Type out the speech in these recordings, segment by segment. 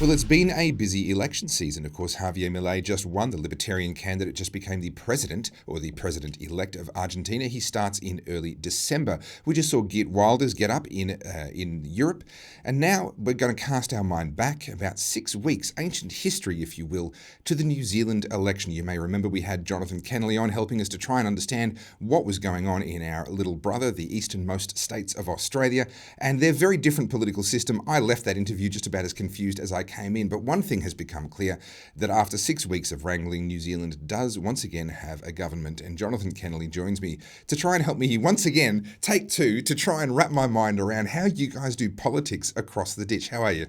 Well, it's been a busy election season. Of course, Javier Milei just won. The Libertarian candidate just became the president, or the president-elect of Argentina. He starts in early December. We just saw Geert Wilders get up in Europe, and now we're going to cast our mind back about 6 weeks, ancient history, if you will, to the New Zealand election. You may remember we had Jonathan Kennerley on helping us to try and understand what was going on in our little brother, the easternmost states of Australia, and their very different political system. I left that interview just about as confused as I came in. But one thing has become clear, that after 6 weeks of wrangling, New Zealand does once again have a government. And Jonathan Kennerley joins me to try and help me once again, take two, to try and wrap my mind around how you guys do politics across the ditch. How are you?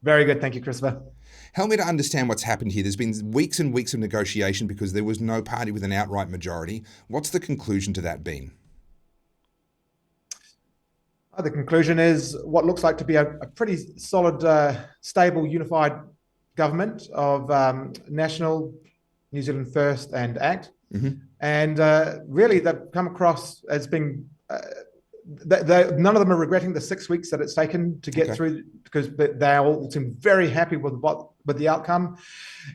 Very good. Thank you, Christopher. Help me to understand what's happened here. There's been weeks and weeks of negotiation because there was no party with an outright majority. What's the conclusion to that been? The conclusion is what looks like to be a pretty solid, stable, unified government of National, New Zealand First and ACT. Mm-hmm. And really, they've come across as being, none of them are regretting the 6 weeks that it's taken to get through, because they all seem very happy with the outcome.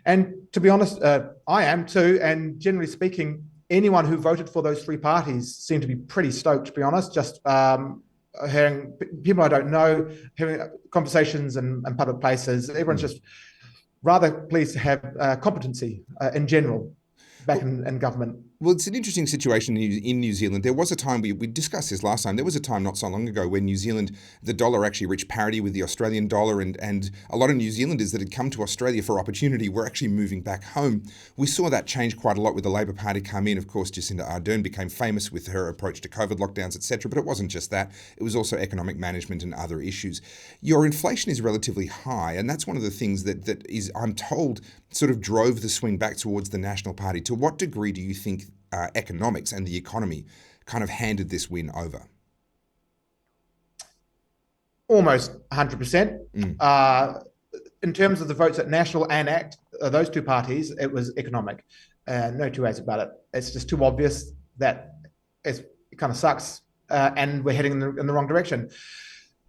And to be honest, I am too. And generally speaking, anyone who voted for those three parties seemed to be pretty stoked, to be honest. Just hearing people I don't know, hearing conversations in public places, everyone's just rather pleased to have competency in general back in government. Well, it's an interesting situation in New Zealand. There was a time, we discussed this last time, there was a time not so long ago when New Zealand, the dollar actually reached parity with the Australian dollar, and a lot of New Zealanders that had come to Australia for opportunity were actually moving back home. We saw that change quite a lot with the Labor Party come in. Of course, Jacinda Ardern became famous with her approach to COVID lockdowns, etc. But it wasn't just that. It was also economic management and other issues. Your inflation is relatively high, and that's one of the things that is, I'm told, sort of drove the swing back towards the National Party. To what degree do you think economics and the economy kind of handed this win over? Almost 100%. In terms of the votes at National and ACT, those two parties, it was economic. No two ways about it. It's just too obvious that it kind of sucks and we're heading in the wrong direction.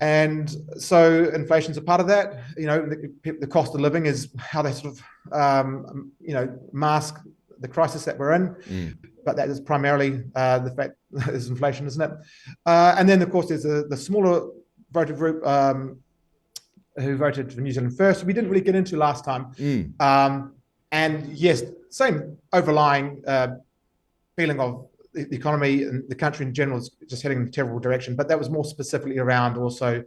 And so inflation's a part of that. You know, the cost of living is how they sort of, mask the crisis that we're in. But that is primarily the fact that there's inflation, isn't it? And then, of course, there's the smaller voter group who voted for New Zealand First. We didn't really get into last time. And yes, same overlying feeling of the economy and the country in general is just heading in a terrible direction. But that was more specifically around also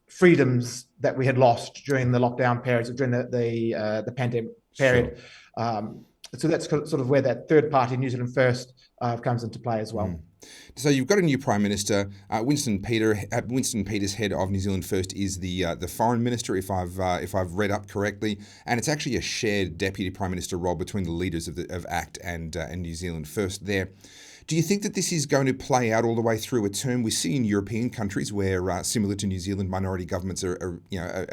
freedoms that we had lost during the lockdown periods, during the pandemic period. Sure. So that's sort of where that third party, New Zealand First, comes into play as well. So you've got a new Prime Minister, Winston Peters, head of New Zealand First, is the Foreign Minister, if I've read up correctly, and it's actually a shared Deputy Prime Minister role between the leaders of ACT and New Zealand First there. Do you think that this is going to play out all the way through a term? We see in European countries where, similar to New Zealand, minority governments are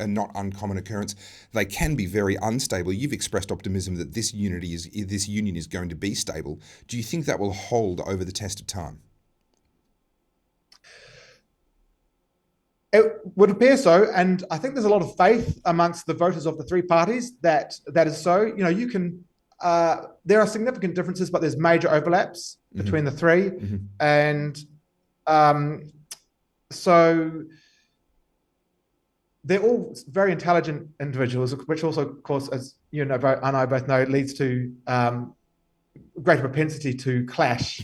not uncommon occurrence. They can be very unstable. You've expressed optimism that this union is going to be stable. Do you think that will hold over the test of time? It would appear so, and I think there's a lot of faith amongst the voters of the three parties that is so. You know, you can. There are significant differences, but there's major overlaps between the three. And so they're all very intelligent individuals, which also, of course, as you know, and I both know, leads to greater propensity to clash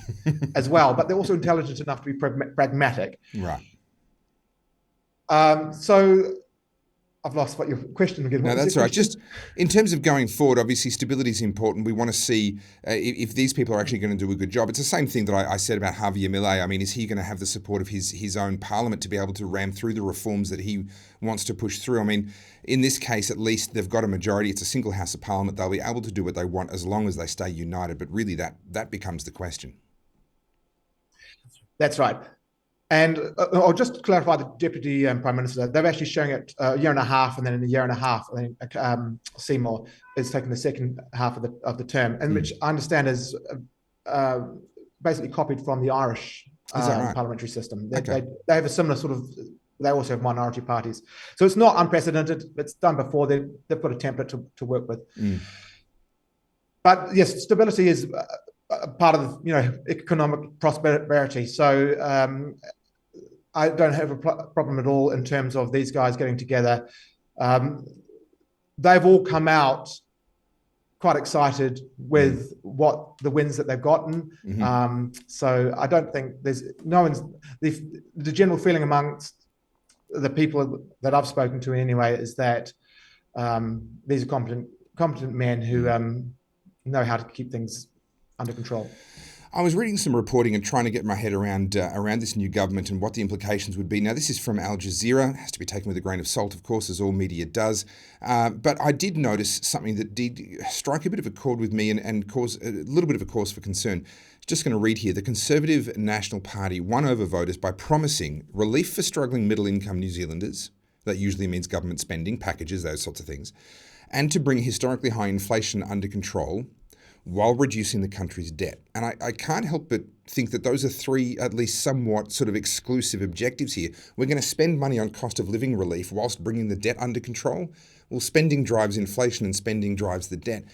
as well. But they're also intelligent enough to be pragmatic. Right. So I've lost what your question again. No, that's right. Just in terms of going forward, obviously stability is important. We want to see if these people are actually going to do a good job. It's the same thing that I said about Javier Milei. I mean, is he going to have the support of his own parliament to be able to ram through the reforms that he wants to push through? I mean, in this case, at least they've got a majority. It's a single house of parliament. They'll be able to do what they want as long as they stay united. But really, that becomes the question. That's right. And I'll just clarify the Deputy Prime Minister. They're actually showing it a year and a half, and then in a year and a half, I think Seymour is taking the second half of the term, and which I understand is basically copied from the Irish parliamentary system. They have a similar sort of they also have minority parties. So it's not unprecedented. It's done before. They've got a template to work with. But yes, stability is a part of economic prosperity. So I don't have a problem at all in terms of these guys getting together. They've all come out quite excited with what the wins that they've gotten. So I don't think there's the general feeling amongst the people that I've spoken to anyway is that these are competent men who know how to keep things under control. I was reading some reporting and trying to get my head around this new government and what the implications would be. Now, this is from Al Jazeera. It has to be taken with a grain of salt, of course, as all media does. But I did notice something that did strike a bit of a chord with me and cause a little bit of a cause for concern. Just going to read here. The Conservative National Party won over voters by promising relief for struggling middle-income New Zealanders. That usually means government spending, packages, those sorts of things. And to bring historically high inflation under control while reducing the country's debt. And I can't help but think that those are three, at least somewhat sort of exclusive objectives here. We're going to spend money on cost of living relief whilst bringing the debt under control. Well, spending drives inflation and spending drives the debt.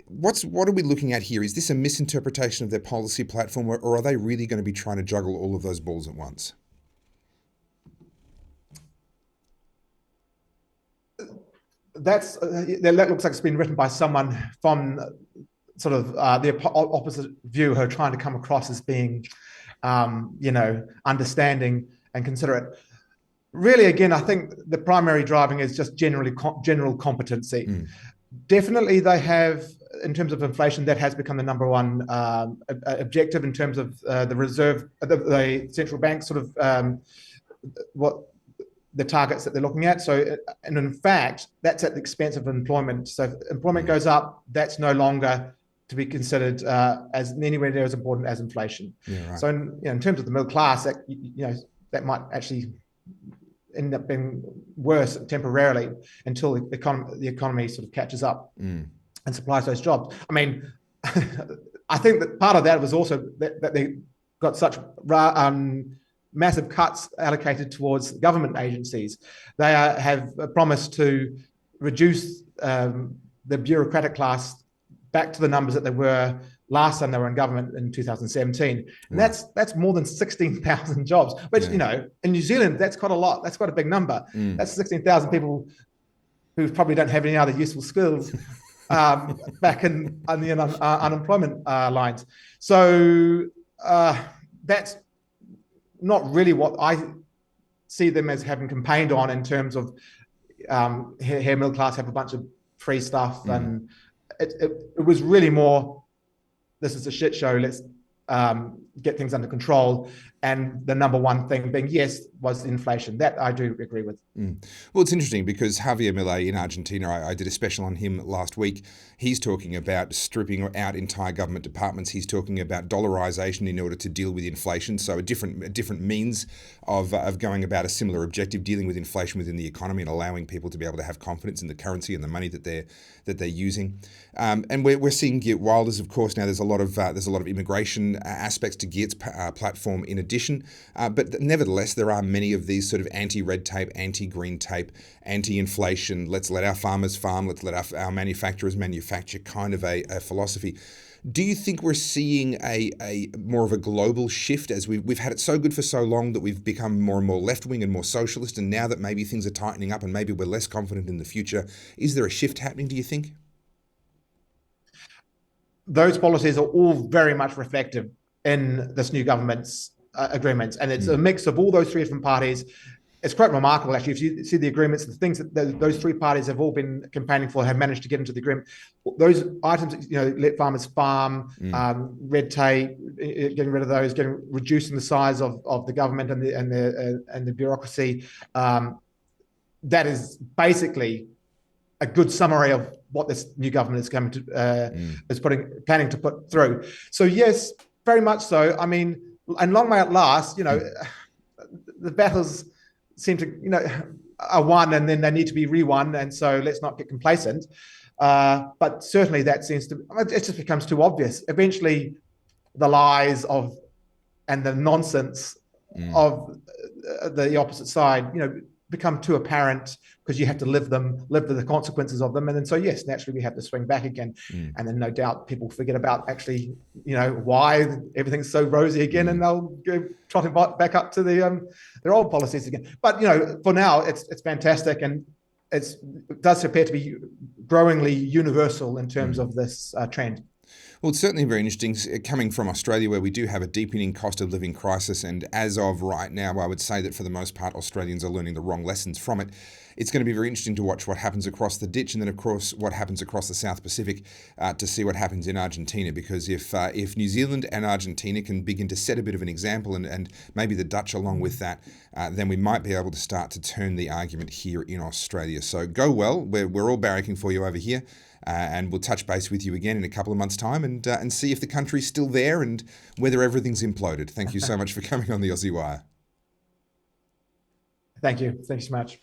What are we looking at here? Is this a misinterpretation of their policy platform, or are they really going to be trying to juggle all of those balls at once? That looks like it's been written by someone from sort of the opposite view, who are trying to come across as being, understanding and considerate. Really, again, I think the primary driving is just general competency. Definitely, they have, in terms of inflation, that has become the number one objective in terms of the reserve, the central bank sort of what the targets that they're looking at. So, and in fact, that's at the expense of employment. So if employment goes up, that's no longer to be considered as anywhere near as important as inflation. Yeah, right. So in terms of the middle class, that might actually end up being worse temporarily until the economy sort of catches up and supplies those jobs. I mean, I think that part of that was also that they got such massive cuts allocated towards government agencies. They have promised to reduce the bureaucratic class back to the numbers that they were last time they were in government in 2017. And that's more than 16,000 jobs, which, in New Zealand, that's quite a lot. That's quite a big number. That's 16,000 people who probably don't have any other useful skills back on the unemployment lines. So that's not really what I see them as having campaigned on in terms of here middle class have a bunch of free stuff. And it was really more, this is a shit show, let's get things under control. And the number one thing being, yes, was inflation. That I do agree with. Well, it's interesting because Javier Milei in Argentina, I did a special on him last week. He's talking about stripping out entire government departments. He's talking about dollarization in order to deal with inflation. So a different means of going about a similar objective, dealing with inflation within the economy and allowing people to be able to have confidence in the currency and the money that they're using. And we're seeing Geert Wilders, of course. Now there's a lot of immigration aspects to Geert's platform in addition, but nevertheless there are many of these sort of anti-red tape, anti-green tape, anti-inflation, let's let our farmers farm, let's let our manufacturers manufacture kind of a philosophy. Do you think we're seeing a more of a global shift as we've had it so good for so long that we've become more and more left-wing and more socialist, and now that maybe things are tightening up and maybe we're less confident in the future, is there a shift happening, do you think? Those policies are all very much reflected in this new government's agreements, and it's a mix of all those three different parties. It's quite remarkable, actually, if you see the agreements, the things that those three parties have all been campaigning for have managed to get into the agreement. Those items, let farmers farm, red tape, getting rid of those, reducing the size of the government and the bureaucracy. That is basically a good summary of what this new government is coming to planning to put through. So yes, very much so. I mean, and long may it last. The battles seem to are won, and then they need to be re-won, and so let's not get complacent. But certainly that seems to, it just becomes too obvious. Eventually, the lies and the nonsense of the opposite side, become too apparent because you have to live the consequences of them. And then so, yes, naturally we have to swing back again. And then no doubt people forget about actually, why everything's so rosy again, and they'll go trotting back up to their old policies again. But, for now, it's fantastic. And it does appear to be growingly universal in terms of this trend. Well, it's certainly very interesting coming from Australia, where we do have a deepening cost of living crisis. And as of right now, I would say that for the most part, Australians are learning the wrong lessons from it. It's going to be very interesting to watch what happens across the ditch, and then, of course, what happens across the South Pacific to see what happens in Argentina. Because if New Zealand and Argentina can begin to set a bit of an example, and maybe the Dutch along with that, then we might be able to start to turn the argument here in Australia. So go well. We're all barracking for you over here. And we'll touch base with you again in a couple of months' time and see if the country's still there and whether everything's imploded. Thank you so much for coming on the Aussie Wire. Thank you. Thanks so much.